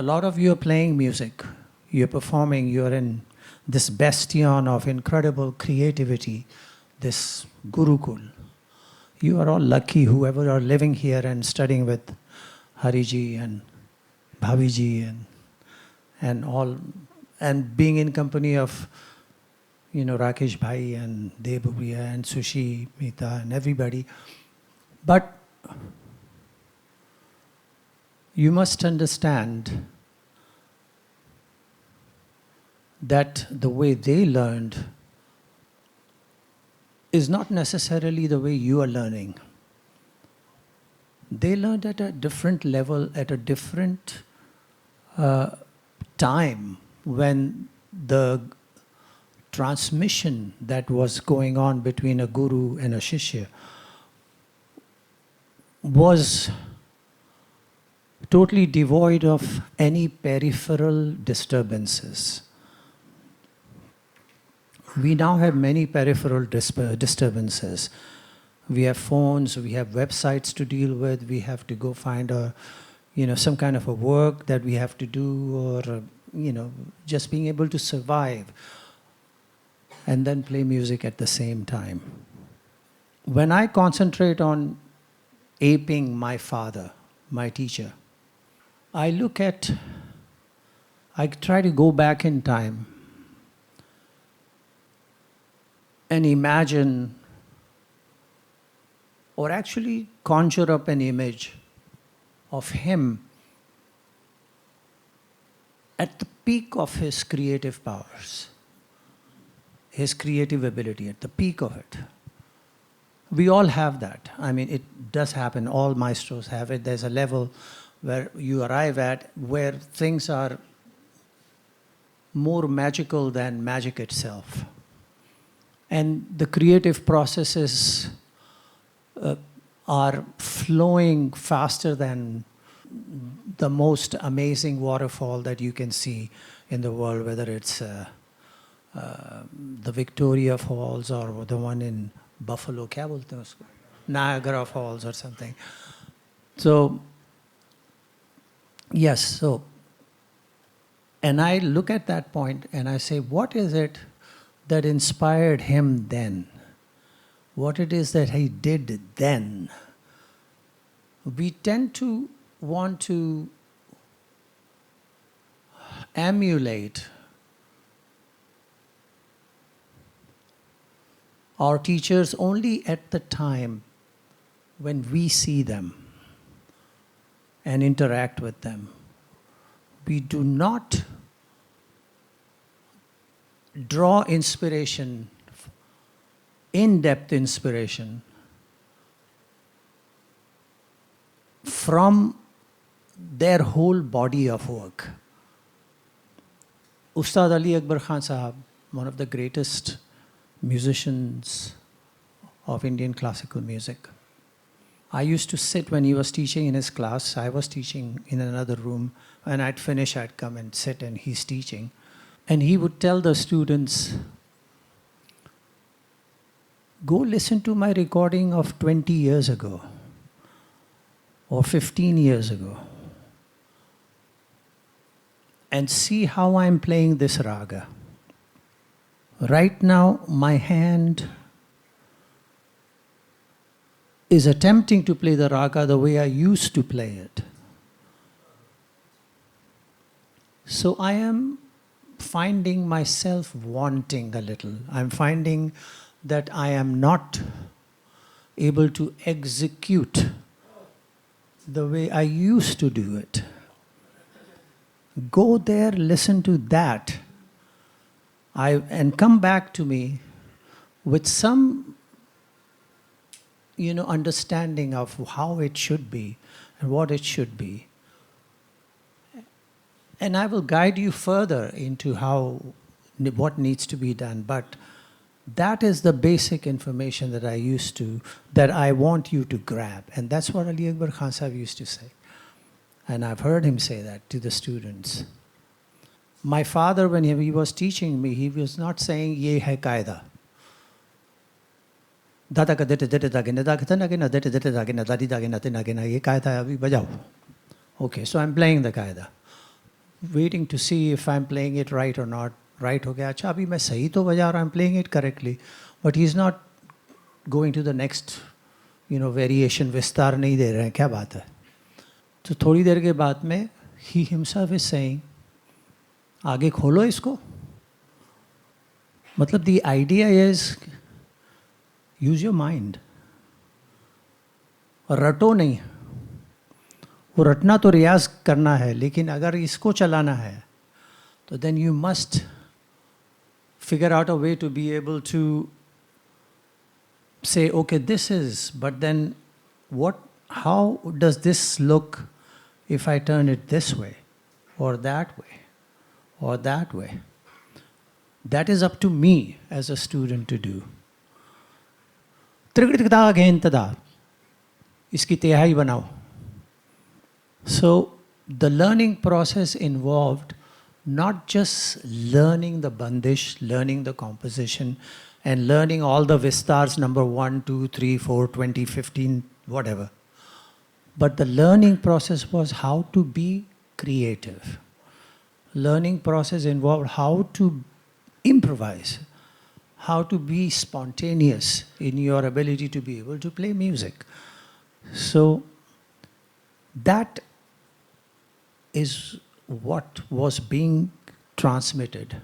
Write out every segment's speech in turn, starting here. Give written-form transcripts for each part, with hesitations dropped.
a lot of you are playing music, you're performing, you're in this bastion of incredible creativity, this Gurukul. You are all lucky, whoever are living here and studying with Hariji and Bhaviji and all, and being in company of, Rakesh Bhai and Debubiya and Sushi, Mita and everybody. But you must understand that the way they learned is not necessarily the way you are learning. They learned at a different level, at a different time, when the transmission that was going on between a guru and a shishya was totally devoid of any peripheral disturbances. We now have many peripheral disturbances. We have phones, we have websites to deal with, we have to go find some kind of a work that we have to do, or just being able to survive and then play music at the same time. When I concentrate on aping my father, my teacher, I try to go back in time and imagine, or actually conjure up an image of him at the peak of his creative powers, his creative ability, at the peak of it. We all have that. I mean, it does happen. All maestros have it. There's a level where you arrive at where things are more magical than magic itself. And the creative processes are flowing faster than the most amazing waterfall that you can see in the world, whether it's the Victoria Falls or the one in Buffalo, Niagara Falls or something. So, yes, and I look at that point and I say, what is it that inspired him then? What it is that he did then? We tend to want to emulate our teachers only at the time when we see them and interact with them. We do not draw inspiration, in-depth inspiration, from their whole body of work. Ustad Ali Akbar Khan Sahab, one of the greatest musicians of Indian classical music. I used to sit when he was teaching in his class. I was teaching in another room. When I'd finish, I'd come and sit and he's teaching. And he would tell the students, go listen to my recording of 20 years ago or 15 years ago and see how I'm playing this raga. Right now, my hand is attempting to play the raga the way I used to play it. So I am finding myself wanting a little. I'm finding that I am not able to execute the way I used to do it. Go there, listen to that, and come back to me with some understanding of how it should be and what it should be. And I will guide you further into what needs to be done. But that is the basic information that I want you to grab. And that's what Ali Akbar Khan Sahib used to say. And I've heard him say that to the students. My father, when he was teaching me, he was not saying, ye hai qaida. Okay, so I'm playing the qaida. waiting to see if I'm playing it right or not. Right हो गया, अच्छा अभी मैं सही तो बजा रहा हूँ, I'm playing it correctly, but he's not going to the next, variation, विस्तार नहीं दे रहे हैं, क्या बात है? तो थोड़ी देर के बाद में he himself is saying, आगे खोलो इसको. मतलब the idea is use your mind. रटो नहीं. वो रटना तो रियाज करना है, लेकिन अगर इसको चलाना है तो then you must figure out a way to be able to say, okay, this is, but then how does this look if I turn it this way or that way or that way? That is up to me as a student to do. त्रिगृतकता घेंतदा, इसकी तिहाई बनाओ. So the learning process involved not just learning the bandish, learning the composition, and learning all the vistars, number 1, 2, 3, 4, 20, 15, whatever. But the learning process was how to be creative. Learning process involved how to improvise, how to be spontaneous in your ability to be able to play music. So that is what was being transmitted.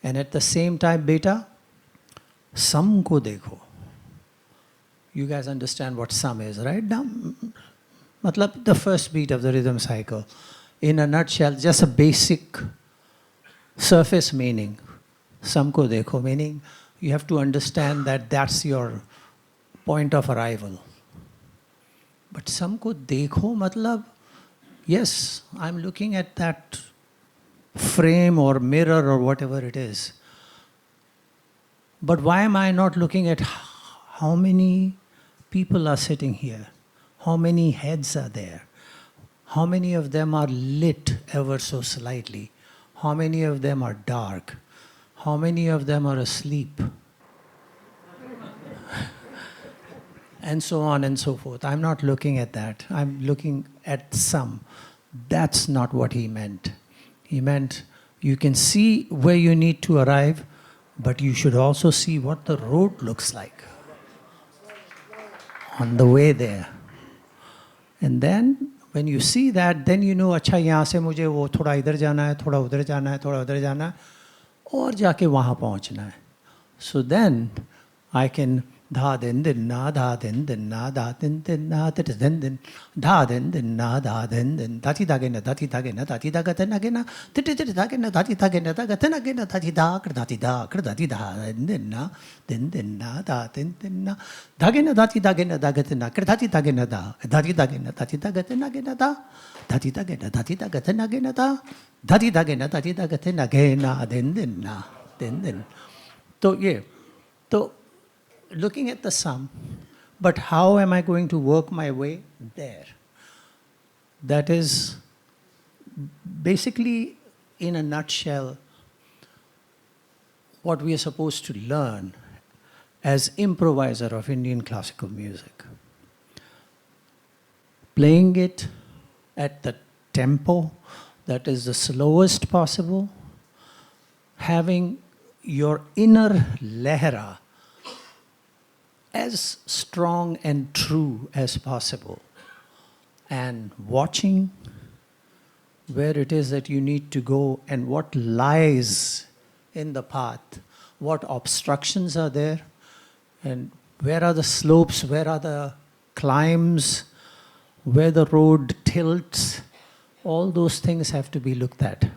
And at the same time, beta, sum ko dekho. You guys understand what sum is, right? Now, matlab the first beat of the rhythm cycle. In a nutshell, just a basic surface meaning. Sum ko dekho, meaning you have to understand that that's your point of arrival. But sum ko dekho, matlab, yes, I'm looking at that frame or mirror or whatever it is. But why am I not looking at how many people are sitting here? How many heads are there? How many of them are lit ever so slightly? How many of them are dark? How many of them are asleep? And so on and so forth. I'm not looking at that. I'm looking at sum. That's not what he meant. He meant you can see where you need to arrive, but you should also see what the road looks like on the way there. And then when you see that, then you know, अच्छा यहाँ से मुझे वो थोड़ा इधर जाना है, थोड़ा उधर जाना है, थोड़ा उधर जाना है, और जाके वहाँ पहुँचना है. So then I can dha din din na dha din din na dha din din na tit din din dha din din na dha din din dhati dha gena dhati dha gena dhati dha gata na gena tit tit dha gena dhati dha gena dha gata na gena dhati dha kr dhati dha din na dha din din na dha gena dhati dha gena dha gata na kr dhati dha gena dha dhati dha gena dhati dha gata na gena dha dhati dha gena dhati dha gata na gena dha dhati dha gena dhati dha gata na gena din na din. So yeah, so looking at the sum, but how am I going to work my way there? That is basically, in a nutshell, what we are supposed to learn as improviser of Indian classical music. Playing it at the tempo that is the slowest possible, having your inner lehra as strong and true as possible, and watching where it is that you need to go and what lies in the path, what obstructions are there, and where are the slopes, where are the climbs, where the road tilts. All those things have to be looked at.